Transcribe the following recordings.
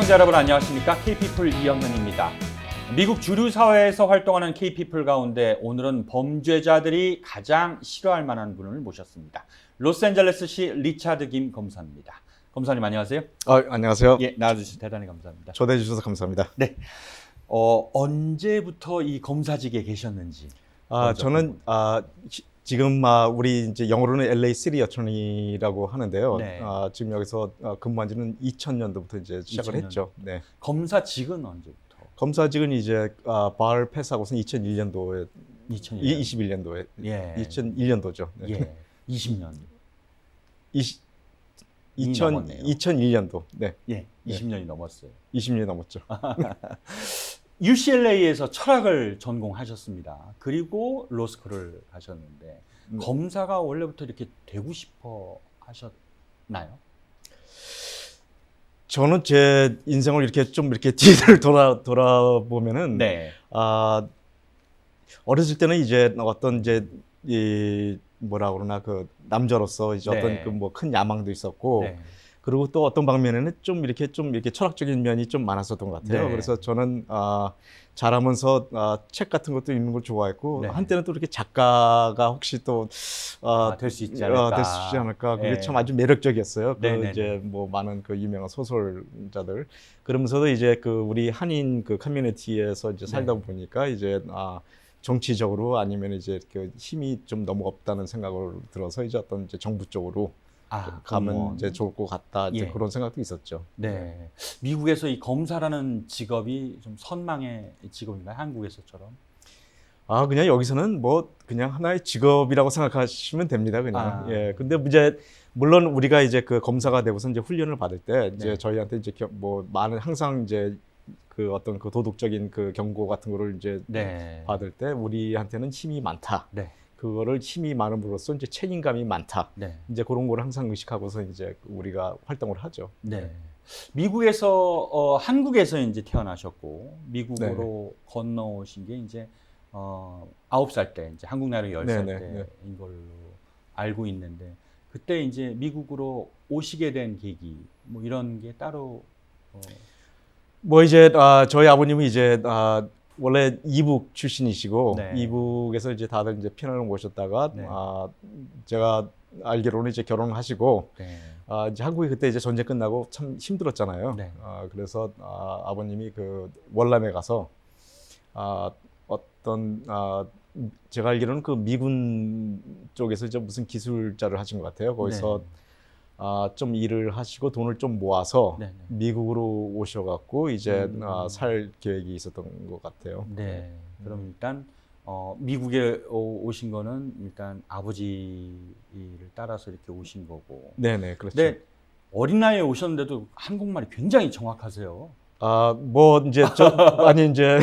시청자 여러분 안녕하십니까? K-피플 이영현입니다. 미국 주류 사회에서 활동하는 K-피플 가운데 오늘은 범죄자들이 가장 싫어할 만한 분을 모셨습니다. 로스앤젤레스시 리차드 김 검사입니다. 검사님 안녕하세요. 안녕하세요. 예, 나와주셔서 대단히 감사합니다. 초대해 주셔서 감사합니다. 네. 언제부터 이 검사직에 계셨는지? 저는 지금 우리 이제 영어로는 LA City Attorney라고 하는데요. 네. 지금 여기서 근무한 지는 2000년도부터 이제 시작을 2000년. 했죠. 네. 검사직은 언제부터? 검사직은 이제 바를 패스하고서 2001년도에 2001년. 21년도에 예. 2001년도죠. 네. 예. 20년. 2001년도. 네. 예. 20년이 넘었어요. 20년이 넘었죠. UCLA에서 철학을 전공하셨습니다. 그리고 로스쿨을 가셨는데 검사가 원래부터 이렇게 되고 싶어 하셨나요? 저는 제 인생을 이렇게 뒤를 돌아보면은 네. 어렸을 때는 이제 어떤 이제 이 뭐라 그러나 그 남자로서 이제 네. 어떤 그 뭐 큰 야망도 있었고 네. 그리고 또 어떤 방면에는 좀 이렇게 철학적인 면이 좀 많았었던 것 같아요. 네. 그래서 저는 자라면서 책 같은 것도 읽는 걸 좋아했고 네. 한때는 또 이렇게 작가가 혹시 또 될 수 있지 않을까. 될 수 있지 않을까. 그게 네. 참 아주 매력적이었어요. 네네네. 이제 뭐 많은 그 유명한 소설자들 그러면서도 이제 그 우리 한인 그 커뮤니티에서 이제 살다 네. 보니까 이제 정치적으로 아니면 이제 그 힘이 좀 너무 없다는 생각을 들어서 이제 어떤 이제 정부 쪽으로 가면 공무원. 이제 좋을 것 같다. 이제 예. 그런 생각도 있었죠. 네. 미국에서 이 검사라는 직업이 좀 선망의 직업인가요? 한국에서처럼? 그냥 여기서는 뭐 그냥 하나의 직업이라고 생각하시면 됩니다. 그냥. 예. 근데 이제 물론 우리가 이제 그 검사가 되고서 이제 훈련을 받을 때 이제 네. 저희한테 이제 뭐 많은 항상 이제 그 어떤 그 도덕적인 그 경고 같은 거를 이제 네. 받을 때 우리한테는 힘이 많다. 네. 그거를 힘이 많음으로써 이제 책임감이 많다. 네. 이제 그런 거를 항상 의식하고서 이제 우리가 활동을 하죠. 네. 미국에서 한국에서 이제 태어나셨고 미국으로 건너오신 게 이제 9살 때 이제 한국 나이로 10살 네, 때인 걸로 알고 있는데 그때 이제 미국으로 오시게 된 계기 뭐 이런 게 따로 뭐 이제 저희 아버님은 이제 원래 이북 출신이시고 네. 이북에서 이제 다들 이제 피난을 오셨다가 네. 제가 알기로는 이제 결혼을 하시고 네. 이제 한국이 그때 이제 전쟁 끝나고 참 힘들었잖아요. 네. 그래서 아버님이 그 월남에 가서 어떤 제가 알기로는 그 미군 쪽에서 이제 무슨 기술자를 하신 것 같아요. 거기서 네. 좀 일을 하시고 돈을 좀 모아서 네. 네. 미국으로 오셔갖고 이제 살 계획이 있었던 것 같아요. 네. 그럼 일단 미국에 오신 거는 일단 아버지를 따라서 이렇게 오신 거고. 네네, 그렇죠. 근데 어린 나이에 오셨는데도 한국말이 굉장히 정확하세요. 뭐 이제 많이 이제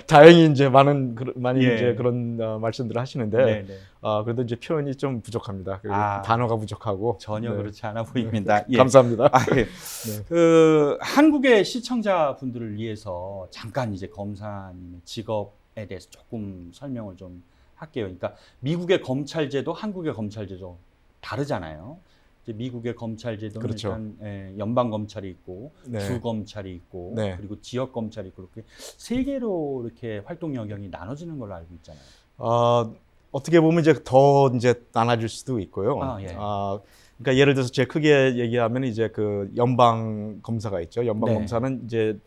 다행히 이제 많이 예. 이제 그런 말씀들을 하시는데 네네. 그래도 이제 표현이 좀 부족합니다. 그리고 아. 단어가 부족하고 전혀 네. 그렇지 않아 보입니다. 예. 감사합니다. 예. 네. 그 한국의 시청자분들을 위해서 잠깐 이제 검사님의 직업에 대해서 조금 설명을 좀 할게요. 그러니까 미국의 검찰제도, 한국의 검찰제도 다르잖아요. 이제 미국의 검찰제도는 그렇죠. 일단 연방 검찰이 있고 네. 주 검찰이 있고 네. 그리고 지역 검찰이 있고 이렇게 세 개로 이렇게 활동 영역이 나눠지는 걸로 알고 있잖아요. 어떻게 보면 이제 더 이제 나눠질 수도 있고요. 예. 그러니까 예를 들어서 제일 크게 얘기하면 이제 그 연방 검사가 있죠. 연방 네. 검사는 이제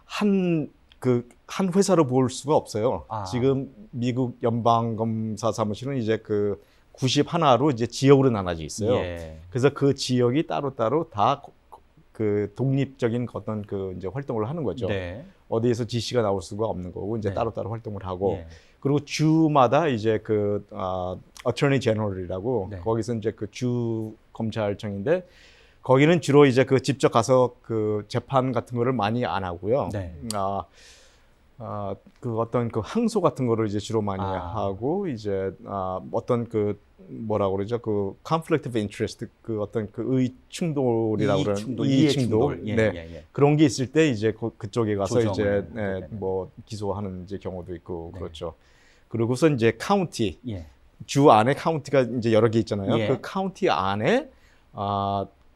한 회사로 볼 수가 없어요. 지금 미국 연방 검사 사무실은 이제 그 91로 이제 지역으로 나눠져 있어요. 예. 그래서 그 지역이 따로따로 다 그 독립적인 어떤 그 이제 활동을 하는 거죠. 네. 어디에서 지시가 나올 수가 없는 거고 이제 네. 따로따로 활동을 하고 예. 그리고 주마다 이제 그 어터니 제너럴이라고 네. 거기서 이제 그 주 검찰청인데 거기는 주로 이제 그 직접 가서 그 재판 같은 거를 많이 안 하고요. 네. 그 어떤 그 항소 같은 거를 이제 주로 많이 아. 하고 이제 어떤 그 뭐라 그러죠? 그 conflict of interest 그 어떤 그 의 충돌이라고 그러는 이해 충돌. 예, 네. 예. 그런 게 있을 때 이제 그쪽에 가서 조정을. 이제 네네. 뭐 기소하는 이제 경우도 있고 네. 그렇죠. 그리고서 이제 카운티 예. 주 안에 카운티가 이제 여러 개 있잖아요. 예. 그 카운티 안에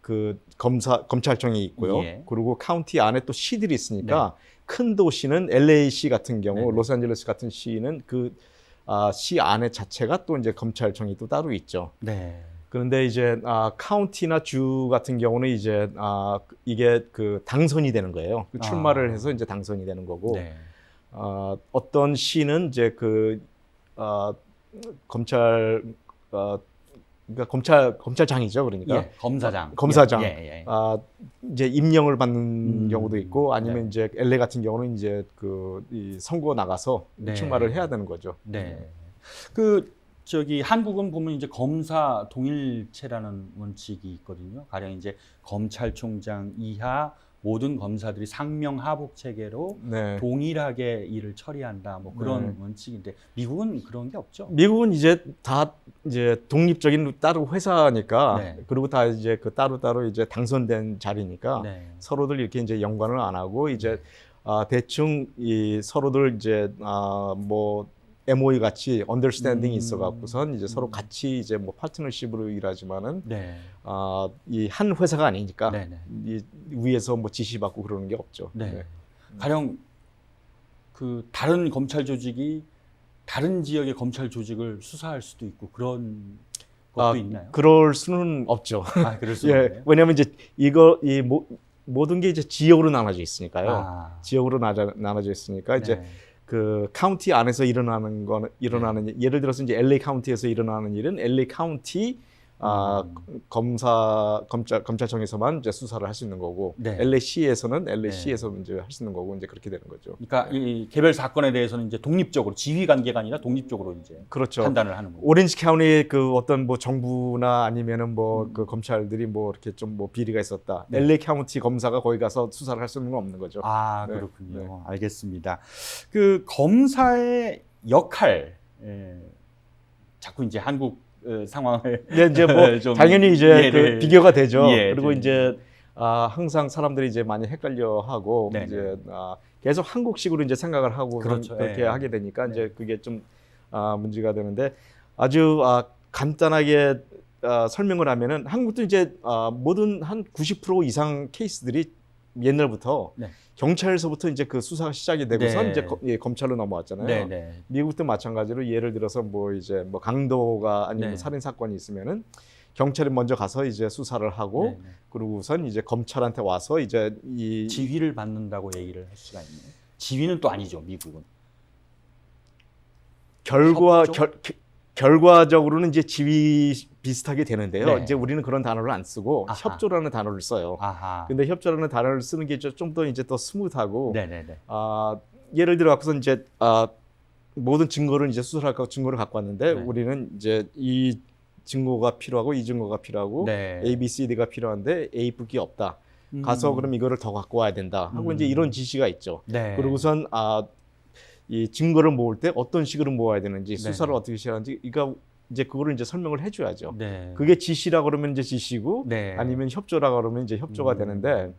그 검찰청이 있고요. 예. 그리고 카운티 안에 또 시들이 있으니까 큰 도시는 LA시 같은 경우, 네네. 로스앤젤레스 같은 시는 그 시 안에 자체가 또 이제 검찰청이 또 따로 있죠. 네. 그런데 이제 카운티나 주 같은 경우는 이제 이게 그 당선이 되는 거예요. 그 출마를 해서 이제 당선이 되는 거고, 네. 어떤 시는 이제 그 검찰 그러니까 검찰장이죠. 그러니까 예, 검사장. 검사장. 예. 이제 임명을 받는 경우도 있고, 네. 아니면 이제 LA 같은 경우는 이제 이 선거 나가서 네. 출마를 해야 되는 거죠. 네. 그 저기 한국은 보면 이제 검사 동일체라는 원칙이 있거든요. 가령 이제 검찰총장 이하 모든 검사들이 상명하복 체계로 네. 동일하게 일을 처리한다. 뭐 그런 네. 원칙인데 미국은 그런 게 없죠. 미국은 이제 다 이제 독립적인 따로 회사니까, 네. 그리고 다 이제 그 따로 이제 당선된 자리니까 네. 서로들 이렇게 이제 연관을 안 하고 이제 대충 이 서로들 이제 뭐 MOE 같이 언더스탠딩이 있어 갖고선 이제 서로 같이 이제 뭐 파트너십으로 일하지만은 네. 이 한 회사가 아니니까 네네. 이 위에서 뭐 지시받고 그러는 게 없죠. 네. 네. 가령 그 다른 검찰 조직이 다른 지역의 검찰 조직을 수사할 수도 있고 그런 것도 있나요? 그럴 수는 없죠. 그럴 수는 예, 없네요. 왜냐하면 이제 모든 게 이제 지역으로 나눠져 있으니까요. 지역으로 나눠져 있으니까 이제 네. 그 카운티 안에서 일어나는 예를 들어서 이제 LA 카운티에서 일어나는 일은 LA 카운티 검찰청에서만 이제 수사를 할 수 있는 거고, 네. LA시에서는 LA시에서 이제 할 수 있는 거고, 이제 그렇게 되는 거죠. 그러니까 이 개별 사건에 대해서는 이제 독립적으로 지휘 관계가 아니라 독립적으로 이제 그렇죠. 판단을 하는 거고. 오렌지 카운티 그 어떤 뭐 정부나 아니면은 뭐 그 검찰들이 뭐 이렇게 좀 뭐 비리가 있었다. 네. LA 카운티 검사가 거기 가서 수사를 할 수 있는 건 없는 거죠. 네. 그렇군요. 네. 알겠습니다. 그 검사의 역할, 자꾸 이제 한국 상황을 이제 뭐 좀 당연히 이제 그 비교가 되죠. 예, 그리고 좀. 이제 항상 사람들이 이제 많이 헷갈려하고 네네. 이제 계속 한국식으로 이제 생각을 하고 그렇죠. 그렇게 예. 하게 되니까 네. 이제 그게 좀 문제가 되는데, 아주 간단하게 설명을 하면은 한국도 이제 모든 한 90% 이상 케이스들이 옛날부터 네. 경찰에서부터 이제 그 수사가 시작이 되고서 네. 이제 검찰로 넘어왔잖아요. 네네. 미국도 마찬가지로 예를 들어서 뭐 이제 뭐 강도가 아니면 네. 살인 사건이 있으면은 경찰이 먼저 가서 이제 수사를 하고, 네네. 그러고선 이제 검찰한테 와서 이제 이 지휘를 받는다고 얘기를 할 수가 있네요. 지휘는 또 아니죠, 미국은. 결과적으로는 이제 지휘 비슷하게 되는데요. 네. 이제 우리는 그런 단어를 안 쓰고 아하. 협조라는 단어를 써요. 아하. 근데 협조라는 단어를 쓰는 게 좀 더 이제 더 스무트하고, 네네네. 예를 들어 갖고서 이제 모든 증거를 이제 수사할 증거를 갖고 왔는데, 네. 우리는 이제 이 증거가 필요하고 이 증거가 필요하고 네. A, B, C, D가 필요한데 A밖에 없다. 가서 그럼 이거를 더 갖고 와야 된다 하고 이제 이런 지시가 있죠. 네. 그러고선 이 증거를 모을 때 어떤 식으로 모아야 되는지, 수사를 어떻게 시작하는지, 그러니까 이제 그거를 이제 설명을 해줘야죠. 네. 그게 지시라 그러면 이제 지시고, 네. 아니면 협조라 그러면 이제 협조가 되는데,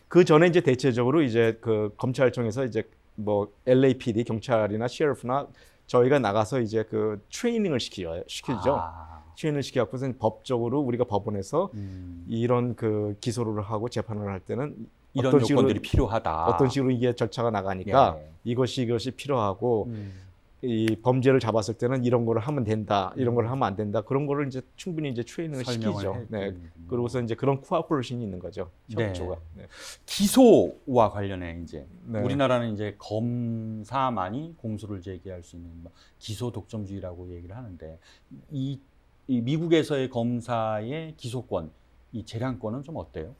그 전에 이제 대체적으로 이제 그 검찰청에서 이제 뭐 LAPD 경찰이나 셰리프나 저희가 나가서 이제 그 트레이닝을 시키죠. 트레이닝을 시켜갖고서 법적으로 우리가 법원에서 이런 그 기소를 하고 재판을 할 때는 이런 요건들이 필요하다. 어떤 식으로 이게 절차가 나가니까 예. 이것이 필요하고, 이 범죄를 잡았을 때는 이런 거를 하면 된다, 이런 걸 하면 안 된다, 그런 거를 이제 충분히 이제 트레이닝을 시키죠. 네. 그러고서 이제 그런 코아퍼레이션이 있는 거죠. 협조가. 네. 기소와 관련해 이제 네. 우리나라는 이제 검사만이 공소를 제기할 수 있는 기소 독점주의라고 얘기를 하는데, 이 미국에서의 검사의 기소권, 이 재량권은 좀 어때요?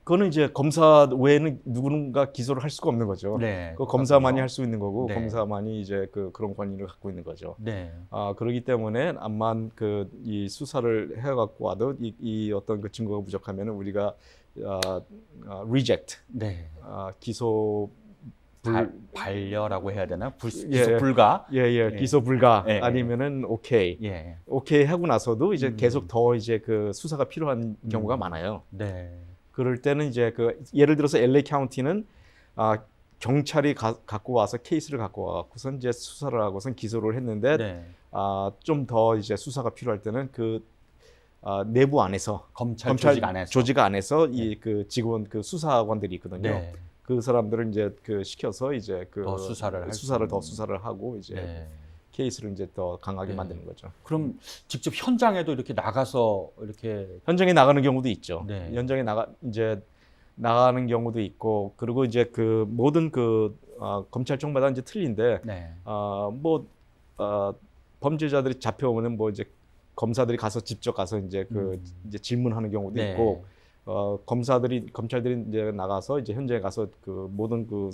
그거는 이제 검사 외에는 누군가 기소를 할 수가 없는 거죠. 네. 그 검사만이 할 수 있는 거고, 네. 검사만이 이제 그런 권위를 갖고 있는 거죠. 네. 그렇기 때문에 암만 이 수사를 해갖고 와도 이 어떤 그 증거가 부족하면은 우리가 reject, 네. 기소 반려라고 해야 되나? 기소 예. 불가? 예. 기소 불가, 예. 아니면은 오케이. 예. 오케이 하고 나서도 이제 계속 더 이제 그 수사가 필요한 경우가 많아요. 네. 그럴 때는 이제 예를 들어서 LA 카운티는 경찰이 갖고 와서 케이스를 갖고 와서선 이제 수사를 하고선 기소를 했는데, 네. 좀 더 이제 수사가 필요할 때는 내부 안에서 검찰 조직 안에서 이 그 직원 그 수사관들이 있거든요. 네. 그 사람들을 이제 그 시켜서 이제 그 더 수사를 할 더 수사를 하고 이제 네. 케이스를 이제 더 강하게 네. 만드는 거죠. 그럼 직접 현장에도 이렇게 나가서 이렇게 현장에 나가는 경우도 있죠. 네. 현장에 나가는 경우도 있고, 그리고 이제 그 모든 검찰청마다 이제 틀린데, 네. 범죄자들이 잡혀오면 뭐 이제 검사들이 직접 가서 이제 이제 질문하는 경우도 네. 있고, 검찰들이 이제 나가서 이제 현장에 가서 그 모든 그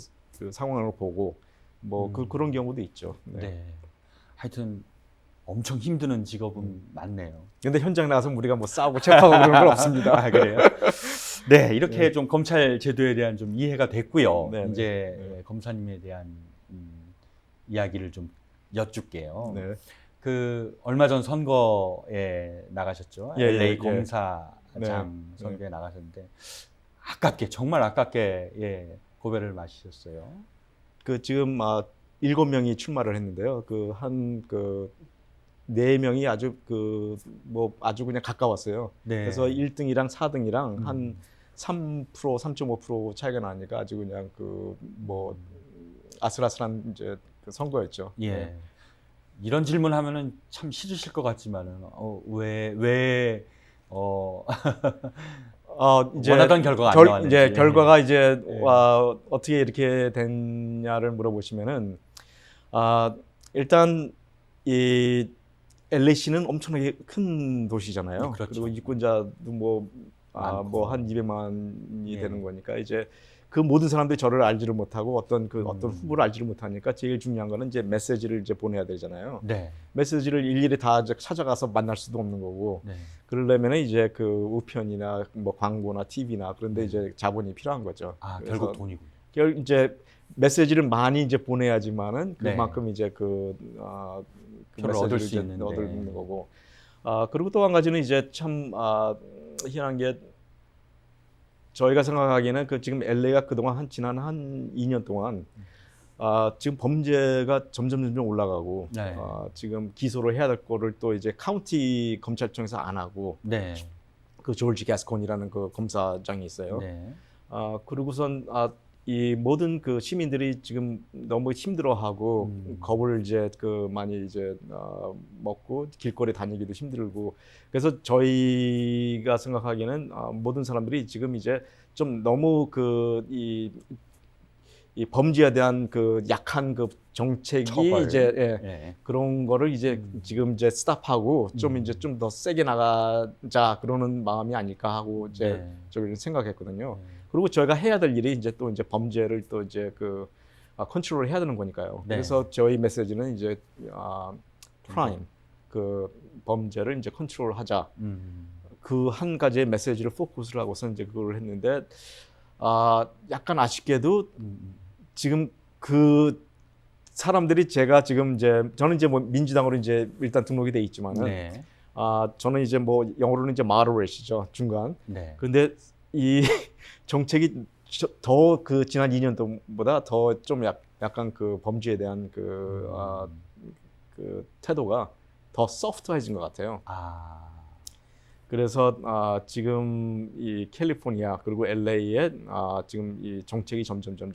상황을 보고 그런 경우도 있죠. 네. 네. 하여튼 엄청 힘드는 직업은 많네요. 근데 현장 나가서 우리가 뭐 싸우고 체포하고 그런 건 없습니다. 아, 그래요? 네, 이렇게 좀 검찰 제도에 대한 좀 이해가 됐고요. 네, 이제 네. 검사님에 대한 이야기를 좀 여쭙게요. 네. 그 얼마 전 선거에 나가셨죠? 예, LA 예, 검사장 네. 선거에 나가셨는데 정말 아깝게 고배를 마시셨어요. 그 지금 7명이 출마를 했는데요. 그 4명이 아주 아주 그냥 가까웠어요. 네. 그래서 1등이랑 4등이랑 한 3%, 3.5% 차이가 나니까 아주 그냥 아슬아슬한 이제 그 선거였죠. 예. 네. 이런 질문하면은 참 싫으실 것 같지만은 이제 원하던 결과가 안 나왔는지. 이제 결과가 이제 네. 어떻게 이렇게 됐냐를 물어보시면은 일단 이 LA시는 엄청나게 큰 도시잖아요. 그렇죠. 그리고 유권자도 한 200만이 예. 되는 거니까 이제 그 모든 사람들이 저를 알지를 못하고 어떤 후보를 알지를 못하니까 제일 중요한 거는 이제 메시지를 이제 보내야 되잖아요. 네. 메시지를 일일이 다 찾아가서 만날 수도 없는 거고. 네. 그러려면은 이제 그 우편이나 광고나 TV나 그런데 이제 자본이 필요한 거죠. 그래서 결국 돈이고. 이제 메시지를 많이 이제 보내야지만은 네. 그만큼 이제 표를 얻을 수 이제 있는데. 얻을 있는 거고. 그리고 또 한 가지는 이제 참 희한한 게 저희가 생각하기에는 지금 LA가 그동안 지난 한 2년 동안 지금 범죄가 점점 올라가고 네. 지금 기소를 해야 될 거를 또 이제 카운티 검찰청에서 안 하고 네. 그 조지 가스콘이라는 그 검사장이 있어요. 네. 그리고선 이 모든 그 시민들이 지금 너무 힘들어하고 겁을 이제 많이 이제 먹고 길거리 다니기도 힘들고 그래서 저희가 생각하기에는 모든 사람들이 지금 이제 좀 너무 이 범죄에 대한 약한 정책이 처벌. 이제 그런 거를 이제 지금 이제 스탑하고 좀 이제 좀 더 세게 나가자 그러는 마음이 아닐까 하고 이제 저희는 생각했거든요. 그리고 저희가 해야 될 일이 이제 또 이제 범죄를 또 이제 컨트롤을 해야 되는 거니까요. 네. 그래서 저희 메시지는 이제 프라임 범죄를 이제 컨트롤하자. 그 한 가지의 메시지를 포커스를 하고서 이제 그걸 했는데 약간 아쉽게도 지금 그 사람들이 제가 지금 이제 저는 이제 민주당으로 이제 일단 등록이 돼 있지만은 네. 저는 이제 영어로는 이제 moderate이죠 중간. 네. 근데 이 정책이 더 지난 2년 동안보다 더 좀 약간 그 범죄에 대한 그 태도가 더 소프트해진 것 같아요. 그래서 지금 이 캘리포니아 그리고 LA에 지금 이 정책이 점점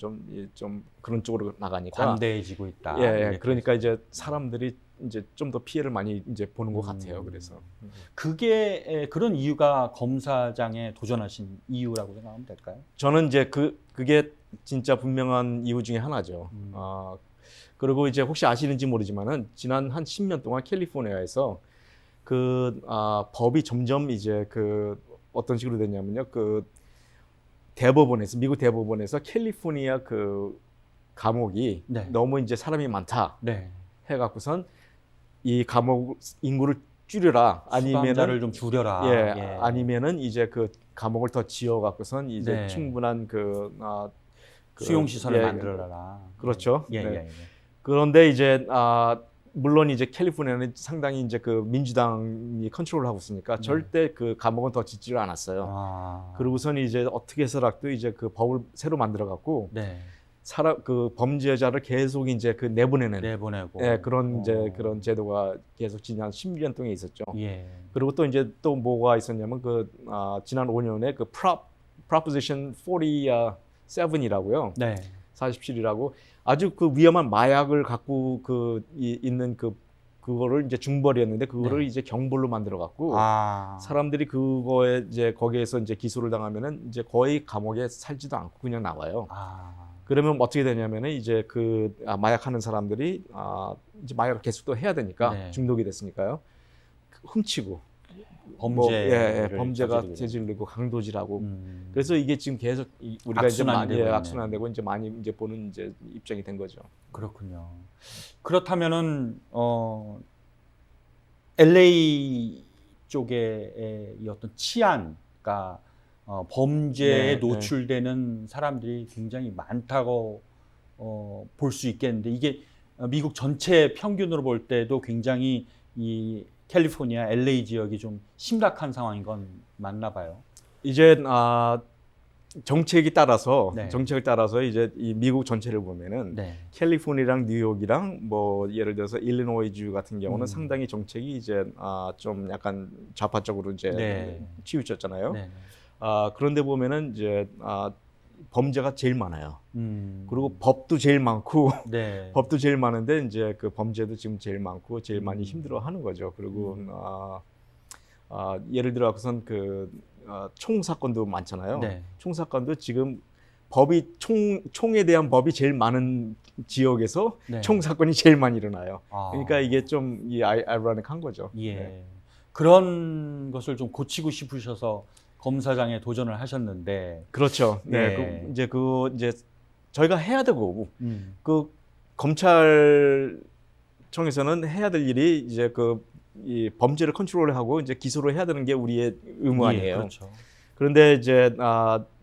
좀 그런 쪽으로 나가니까 관대해지고 있다. 그러니까 이제 사람들이 이제 좀 더 피해를 많이 이제 보는 것 같아요. 그래서 그런 이유가 검사장에 도전하신 이유라고 생각하면 될까요? 저는 이제 그게 진짜 분명한 이유 중에 하나죠. 그리고 이제 혹시 아시는지 모르지만은 지난 한 10년 동안 캘리포니아에서 법이 점점 이제 어떤 식으로 됐냐면요. 미국 대법원에서 캘리포니아 감옥이 너무 이제 사람이 많다. 해갖고선 이 감옥 인구를 줄여라. 수감자를 좀 줄여라. 아니면은 이제 감옥을 더 지어갖고선 이제 충분한 수용 시설을 만들어라. 그렇죠. 그런데 이제 물론 이제 캘리포니아는 상당히 이제 민주당이 컨트롤을 하고 있으니까 절대 감옥은 더 짓지를 않았어요. 그러고선 이제 어떻게 해서라도 이제 법을 새로 만들어 갖고 사람 그 범죄자를 계속 이제 그 내보내는 내보내고. 예, 그런 이제 그런 제도가 계속 지난 10년 동안 있었죠. 예. 그리고 또 이제 또 뭐가 있었냐면 지난 5년에 Proposition 47이라고요. 네. 47이라고 아주 그 위험한 마약을 갖고 있는 그거를 이제 중벌이었는데 그거를 네. 이제 경벌로 만들어 갖고 아. 사람들이 그거에 이제 거기에서 이제 기소를 당하면은 이제 거의 감옥에 살지도 않고 그냥 나와요. 아. 그러면 어떻게 되냐면은 이제 마약하는 사람들이 이제 마약을 계속 또 해야 되니까 네. 중독이 됐으니까요. 훔치고 범죄가 저지르게 저지르고 강도질하고 되는. 그래서 이게 지금 계속 우리가 이제 많이 악순환되고 악순환되고 이제 많이 이제 보는 이제 입장이 된 거죠. 그렇군요. 그렇다면은 LA 쪽의 이 어떤 치안과 범죄에 네, 노출되는 사람들이 굉장히 많다고 볼 수 있겠는데 이게 미국 전체 평균으로 볼 때도 굉장히 이 캘리포니아 LA 지역이 좀 심각한 상황인 건 맞나 봐요. 이제 정책을 따라서 이제 이 미국 전체를 보면은 네. 캘리포니아랑 뉴욕이랑 뭐 예를 들어서 일리노이주 같은 경우는 상당히 정책이 이제 좀 약간 좌파적으로 이제 네. 치우쳤잖아요. 네. 그런데 보면은 이제 범죄가 제일 많아요. 음. 그리고 법도 제일 많고 네. 법도 제일 많은데 이제 그 범죄도 지금 제일 많고 제일 많이 힘들어하는 거죠. 그리고 예를 들어서는 총 사건도 많잖아요. 네. 총 사건도 지금 총에 대한 법이 제일 많은 지역에서 네. 총 사건이 제일 많이 일어나요. 아. 그러니까 이게 좀 아이러닉한 거죠. 예. 네. 그런 것을 좀 고치고 싶으셔서 검사장에 도전을 하셨는데. 그렇죠. 네. 네. 이제 저희가 해야 되고 음. 검찰청에서는 해야 될 일이 이제 이 범죄를 컨트롤하고 이제 기소를 해야 되는 게 우리의 의무 아니에요. 예, 그렇죠. 그런데 이제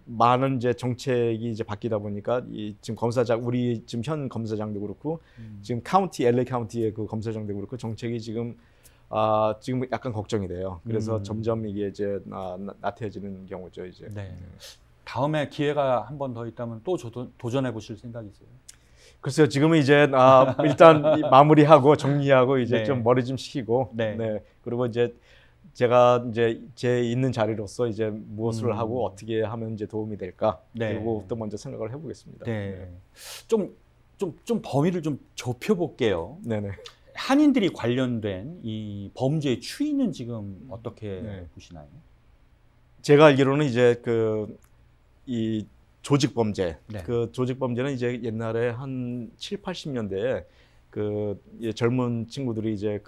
많은 이제 정책이 이제 바뀌다 보니까 지금 우리 지금 현 검사장도 그렇고 지금 LA 카운티의 그 검사장도 그렇고 정책이 지금 약간 걱정이 돼요. 그래서 점점 이게 이제 나태해지는 경우죠, 이제. 네. 다음에 기회가 한 번 더 있다면 또 도전해 보실 생각이세요? 글쎄요, 지금은 이제 일단 마무리하고 정리하고 이제 네. 좀 머리 좀 식히고, 네. 그리고 이제 제가 이제 제 있는 자리로서 이제 무엇을 하고 어떻게 하면 이제 도움이 될까, 네. 그리고 또 먼저 생각을 해보겠습니다. 네. 좀 범위를 좀 좁혀볼게요. 네네. 한인들이 관련된 이 범죄의 추이는 지금 어떻게 보시나요? 제가 알기로는 이제 이 조직 범죄, 네. 조직 범죄는 이제 옛날에 한 7, 80년대에 젊은 친구들이 이제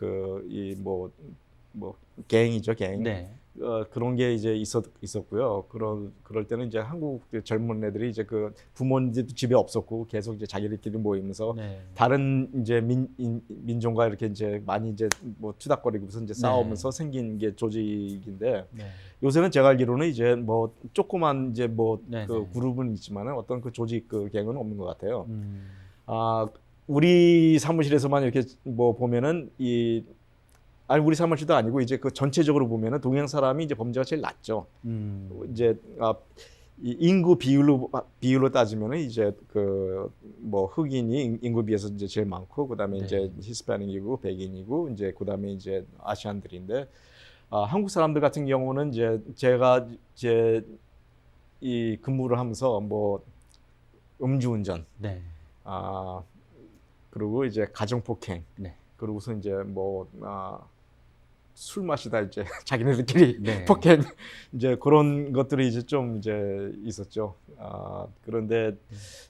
뭐 갱이죠, 갱. 네. 그런 게 이제 있었고요. 그럴 때는 이제 한국 젊은 애들이 이제 부모님도 집에 없었고 계속 이제 자기들끼리 모이면서 네. 다른 이제 민족과 이렇게 이제 많이 이제 뭐 투닥거리고서 이제 싸우면서 생긴 게 조직인데 네. 요새는 제가 알기로는 이제 뭐 조그만 이제 네. 그룹은 있지만은 어떤 조직 갱은 없는 것 같아요. 우리 사무실에서만 이렇게 뭐 보면은 우리 사무실도 아니고 이제 전체적으로 보면은 동양 사람이 이제 범죄가 제일 낮죠. 이제 이 인구 비율로 따지면은 이제 뭐 흑인이 인구 비해서 이제 제일 많고 그다음에 네. 이제 히스패닉이고 백인이고 이제 그다음에 이제 아시안들인데 한국 사람들 같은 경우는 이제 제가 이제 이 근무를 하면서 뭐 음주운전, 네. 그리고 이제 가정폭행, 네. 그리고서 이제 뭐 술 마시다 이제 자기네들끼리 네. 폭행 이제 그런 것들이 이제 좀 이제 있었죠. 그런데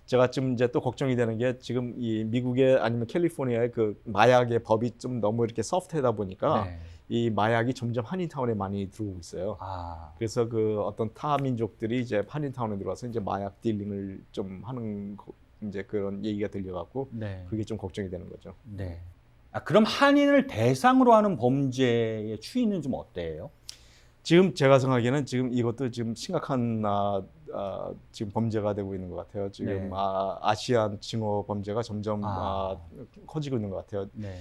제가 좀 이제 또 걱정이 되는 게 지금 이 미국의 아니면 캘리포니아의 마약의 법이 좀 너무 이렇게 소프트하다 보니까 네. 이 마약이 점점 한인타운에 많이 들어오고 있어요. 그래서 어떤 타 민족들이 이제 한인타운에 들어와서 이제 마약 딜링을 좀 하는 이제 그런 얘기가 들려갖고 네. 그게 좀 걱정이 되는 거죠. 네. 그럼 한인을 대상으로 하는 범죄의 추이는 좀 어때요? 지금 제가 생각하기에는 지금 이것도 지금 심각한 지금 범죄가 되고 있는 것 같아요. 지금 네. 아시안 징어 범죄가 점점 커지고 있는 것 같아요. 네.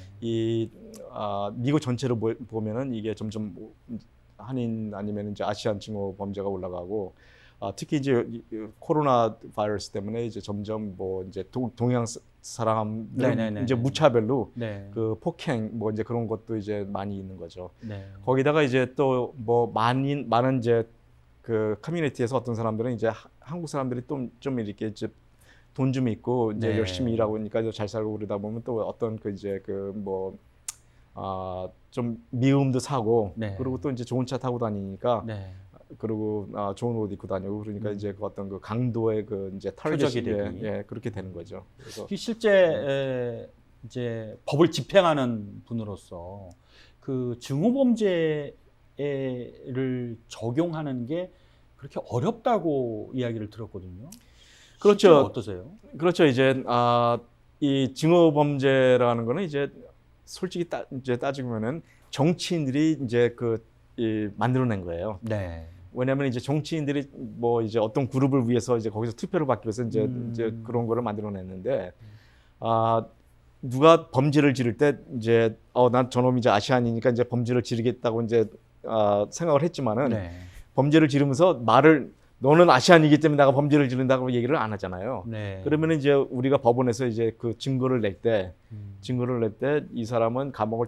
미국 전체로 보면은 이게 점점 한인 아니면 이제 아시안 징어 범죄가 올라가고 특히 이제 코로나 바이러스 때문에 이제 점점 뭐 이제 동양 사람들은 네네네. 이제 무차별로 네. 그 폭행 뭐 이제 그런 것도 이제 많이 있는 거죠. 네. 거기다가 이제 또 뭐 많은 이제 그 커뮤니티에서 어떤 사람들은 이제 한국 사람들이 좀 이렇게 이제 돈 좀 있고 이제 네. 열심히 일하고 그러니까 잘 살고 그러다 보면 또 어떤 그 이제 그 뭐 좀 미움도 사고 네. 그리고 또 이제 좋은 차 타고 다니니까 네. 그리고 좋은 옷 입고 다니고 그러니까 이제 그 어떤 그 강도의 그 이제 표적이 타겟이 되기. 예, 그렇게 되는 거죠. 그래서 실제 이제 법을 집행하는 분으로서 그 증오범죄를 적용하는 게 그렇게 어렵다고 이야기를 들었거든요. 그렇죠. 실제로 어떠세요? 그렇죠. 이제 이 증오 범죄라는 거는 이제 솔직히 이제 따지면은 정치인들이 이제 만들어낸 거예요. 네. 왜냐하면 이제 정치인들이 뭐 이제 어떤 그룹을 위해서 이제 거기서 투표를 받기 위해서 이제 그런 거를 만들어냈는데 누가 범죄를 지를 때 이제 난 저놈이 이제 아시안이니까 이제 범죄를 지르겠다고 이제 생각을 했지만은 네. 범죄를 지르면서 너는 아시안이기 때문에 내가 범죄를 지른다고 얘기를 안 하잖아요. 네. 그러면 이제 우리가 법원에서 이제 그 증거를 낼 때 이 사람은 감옥을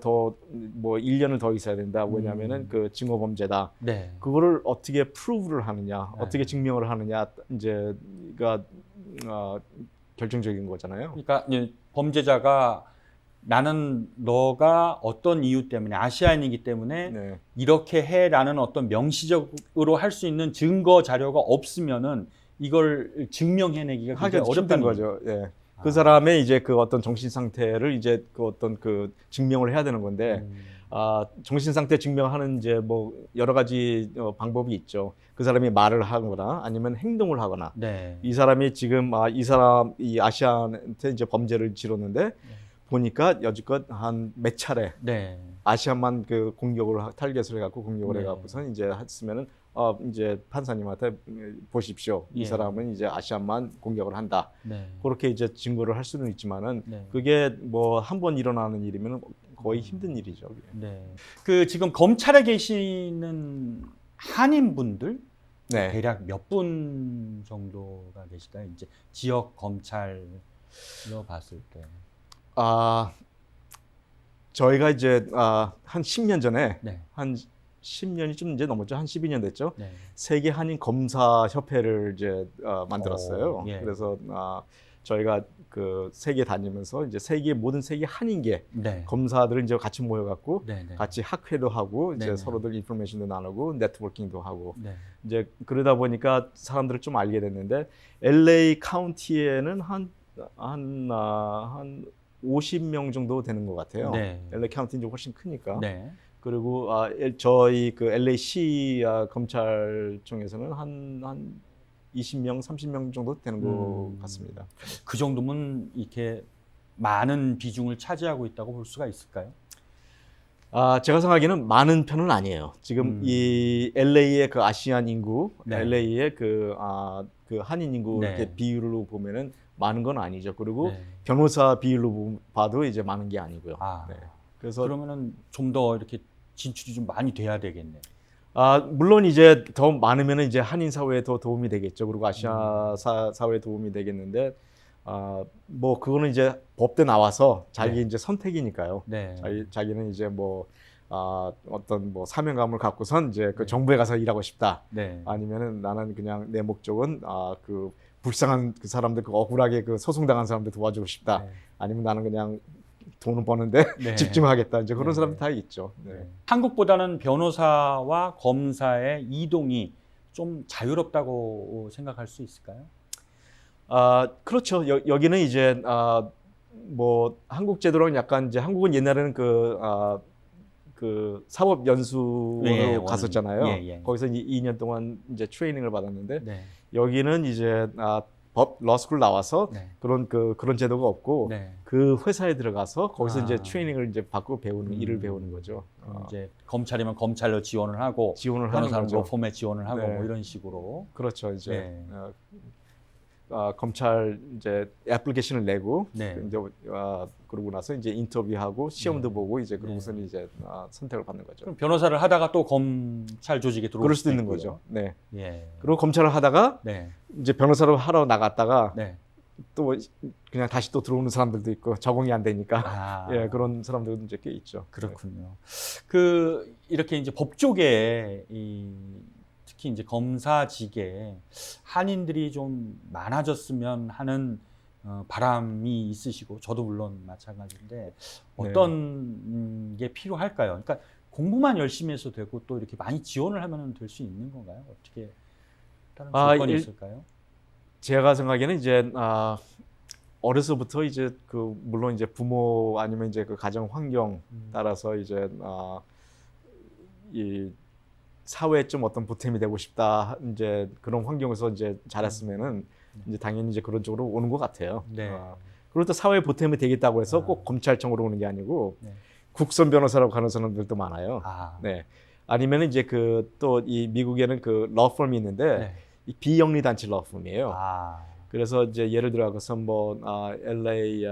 뭐 1년을 더 있어야 된다. 왜냐면은 그 증오 범죄다. 네. 그거를 어떻게 프루브를 하느냐, 네. 어떻게 증명을 하느냐 이제가 결정적인 거잖아요. 그러니까 이제 범죄자가 나는 너가 어떤 이유 때문에 아시안이기 때문에 네. 이렇게 해라는 어떤 명시적으로 할 수 있는 증거 자료가 없으면은 이걸 증명해내기가 굉장히 하기가 힘든 어렵다는 거죠. 예. 그 사람의 이제 그 어떤 정신 상태를 이제 그 어떤 그 증명을 해야 되는 건데 정신 상태 증명하는 이제 뭐 여러 가지 방법이 있죠. 그 사람이 말을 하거나 아니면 행동을 하거나 네. 이 사람이 지금 이 아시안한테 이제 범죄를 지렀는데 보니까 여지껏 한 몇 차례 네. 아시안만 그 공격을 타겟을 해갖고 공격을 네. 해갖고선 이제 했으면은 이제 판사님한테 보십시오. 이 예. 사람은 이제 아시안만 공격을 한다. 네. 그렇게 이제 증거를 할 수는 있지만은 네. 그게 뭐 한 번 일어나는 일이면 거의 힘든 일이죠. 네. 그 지금 검찰에 계시는 한인분들 네. 대략 몇 분 정도가 계실까요? 이제 지역 검찰로 봤을 때. 저희가 이제 한 10년 전에 네. 한 10년이 좀 이제 넘었죠. 한 12년 됐죠. 네. 세계 한인 검사 협회를 이제 만들었어요. 예. 그래서 저희가 그 세계 다니면서 이제 모든 세계 한인계 네. 검사들을 이제 같이 모여갖고 네. 네. 같이 학회도 하고 이제 네네. 서로들 인포메이션도 나누고 네트워킹도 하고 네. 이제 그러다 보니까 사람들을 좀 알게 됐는데 LA 카운티에는 한 50명 정도 되는 것 같아요. 네. LA 카운티는 좀 훨씬 크니까. 네. 그리고 저희 그 LA시 검찰청에서는 한 20명, 30명 정도 되는 것 같습니다. 그 정도면 이렇게 많은 비중을 차지하고 있다고 볼 수가 있을까요? 제가 생각하기에는 많은 편은 아니에요. 지금 이 LA의 그 아시안 인구, 네. LA의 그 한인 인구 네. 이렇게 비율로 보면은 많은 건 아니죠. 그리고 네. 변호사 비율로 봐도 이제 많은 게 아니고요. 네. 그래서 그러면은 좀 더 이렇게 진출이 좀 많이 돼야 되겠네. 물론 이제 더 많으면 이제 한인 사회에 더 도움이 되겠죠. 그리고 아시아 사회에 도움이 되겠는데, 뭐 그거는 이제 법대 나와서 자기 네. 이제 선택이니까요. 네. 자기는 이제 뭐 어떤 뭐 사명감을 갖고선 이제 그 네. 정부에 가서 일하고 싶다. 네. 아니면은 나는 그냥 내 목적은 그 불쌍한 그 사람들, 그 억울하게 그 소송당한 사람들 도와주고 싶다. 네. 아니면 나는 그냥 돈을 버는데 네. 집중하겠다. 이제 그런 네. 사람들 다 있죠. 네. 네. 한국보다는 변호사와 검사의 이동이 좀 자유롭다고 생각할 수 있을까요? 그렇죠. 여기는 이제 뭐 한국 제도랑 약간 이제 한국은 옛날에는 그 사법 연수원으로 갔었잖아요. 예. 거기서 2년 동안 이제 트레이닝을 받았는데 네. 여기는 이제 러스쿨 나와서 네. 그런 제도가 없고 네. 그 회사에 들어가서 거기서 이제 아. 트레이닝을 이제 받고 일을 배우는 거죠. 이제 검찰이면 검찰로 지원을 하고 지원을 하는 변호사는 거죠. 뭐 폼에 지원을 하고 네. 뭐 이런 식으로. 그렇죠. 이제 네. 검찰 이제 애플리케이션을 내고 네. 이제 그러고 나서 이제 인터뷰하고 시험도 보고 이제 그러고서는 이제 선택을 받는 거죠. 그럼 변호사를 하다가 또 검찰 조직에 들어올 그럴 수도 있는 있고요. 거죠. 네. 예. 그리고 검찰을 하다가 네. 이제 변호사로 하러 나갔다가 네. 또 그냥 다시 또 들어오는 사람들도 있고 적응이 안 되니까 아, 예, 그런 사람들도 이제 꽤 있죠. 그렇군요. 그 이렇게 이제 법조계 특히 이제 검사직에 한인들이 좀 많아졌으면 하는 바람이 있으시고 저도 물론 마찬가지인데 어떤 게 필요할까요? 그러니까 공부만 열심히 해서 되고 또 이렇게 많이 지원을 하면 될 수 있는 건가요? 어떻게 다른 조건이 있을까요? 제가 생각에는 이제 어려서부터 이제 그 물론 이제 부모 아니면 이제 그 가정 환경 따라서 이제 이 사회에 좀 어떤 보탬이 되고 싶다 이제 그런 환경에서 이제 자랐으면은 이제 당연히 이제 그런 쪽으로 오는 것 같아요. 네. 그리고 또 사회에 보탬이 되겠다고 해서 꼭 검찰청으로 오는 게 아니고 네. 국선 변호사라고 가는 사람들도 많아요. 네. 아니면 이제 그 또 이 미국에는 그 러펌이 있는데 네. 이 비영리 단체 러펌이에요. 아, 그래서 이제 예를 들어서 뭐 LA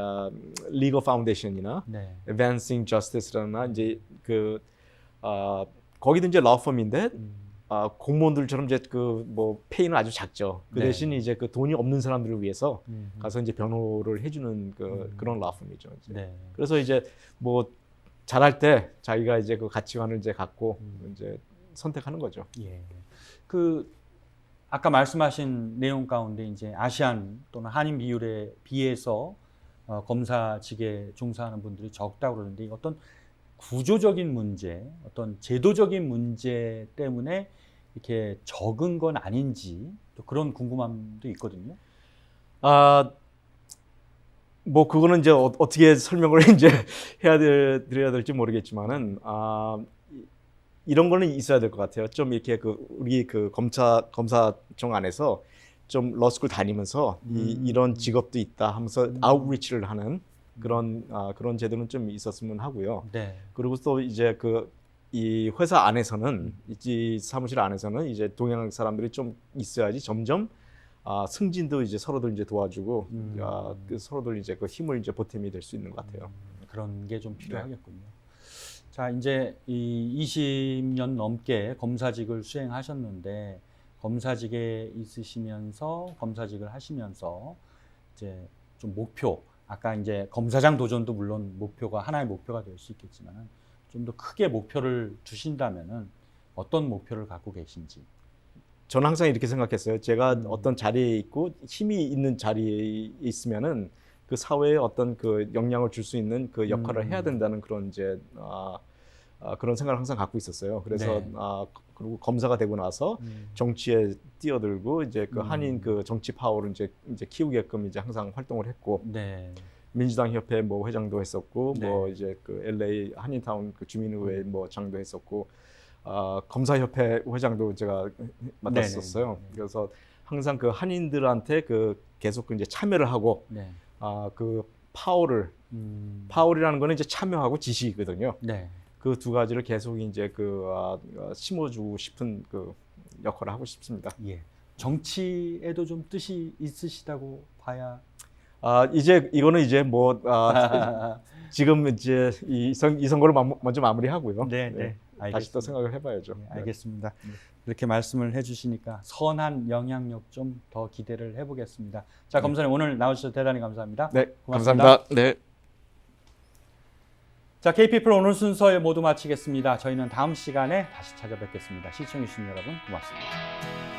Legal Foundation이나 네. Advancing Justice라나 이제 그 거기도 이제 러펌인데 공무원들처럼 이제 그 뭐 페이는 아주 작죠. 그 네. 대신 이제 그 돈이 없는 사람들을 위해서 가서 이제 변호를 해주는 그런 러펌이죠. 이제. 네. 그래서 이제 뭐 잘할 때 자기가 이제 그 가치관을 이제 갖고 이제 선택하는 거죠. 예. 그 아까 말씀하신 내용 가운데 이제 아시안 또는 한인 비율에 비해서 검사직에 종사하는 분들이 적다고 그러는데 어떤 구조적인 문제, 어떤 제도적인 문제 때문에 이렇게 적은 건 아닌지 또 그런 궁금함도 있거든요. 뭐 그거는 이제 어떻게 설명을 이제 드려야 될지 모르겠지만은 이런 거는 있어야 될 것 같아요. 좀 이렇게 그 우리 그 검사청 안에서 좀 러스쿨 다니면서 이런 직업도 있다 하면서 아웃리치를 하는 그런 제도는 좀 있었으면 하고요. 네. 그리고 또 이제 이 회사 안에서는 이 사무실 안에서는 이제 동양 사람들이 좀 있어야지 점점 승진도 이제 서로들 이제 도와주고 그 서로들 이제 그 힘을 이제 보탬이 될 수 있는 것 같아요. 그런 게 좀 필요하겠군요. 자, 이제 이 20년 넘게 검사직을 수행하셨는데 검사직에 있으시면서 검사직을 하시면서 이제 좀 목표, 아까 이제 검사장 도전도 물론 목표가 하나의 목표가 될 수 있겠지만 좀 더 크게 목표를 두신다면은 어떤 목표를 갖고 계신지. 저는 항상 이렇게 생각했어요. 제가 어떤 자리에 있고 힘이 있는 자리에 있으면은 그 사회에 어떤 그 영향을 줄 수 있는 그 역할을 해야 된다는 그런 이제 그런 생각을 항상 갖고 있었어요. 그래서 네. 그리고 검사가 되고 나서 정치에 뛰어들고 이제 그 한인 그 정치 파워를 이제 키우게끔 이제 항상 활동을 했고 네. 민주당 협회 뭐 회장도 했었고 네. 뭐 이제 그 LA 한인타운 그 주민의회 뭐 장도 했었고 검사협회 회장도 제가 맡았었어요. 네네. 그래서 항상 그 한인들한테 그 계속 그 이제 참여를 하고 네. 그 파월이라는 거는 이제 참여하고 지식이거든요. 네. 그 두 가지를 계속 이제 심어주고 싶은 그 역할을 하고 싶습니다. 예. 정치에도 좀 뜻이 있으시다고 봐야. 이제 이거는 이제 뭐 지금 이제 이 선거를 먼저 마무리하고요. 네, 네. 다시 또 생각을 해봐야죠. 네, 알겠습니다. 이렇게 말씀을 해주시니까 선한 영향력 좀 더 기대를 해보겠습니다. 자, 검사님 오늘 나오셔서 대단히 감사합니다. 네, 고맙습니다. 감사합니다. 네. 자, KPP로 오늘 순서 모두 마치겠습니다. 저희는 다음 시간에 다시 찾아뵙겠습니다. 시청해주신 여러분 고맙습니다.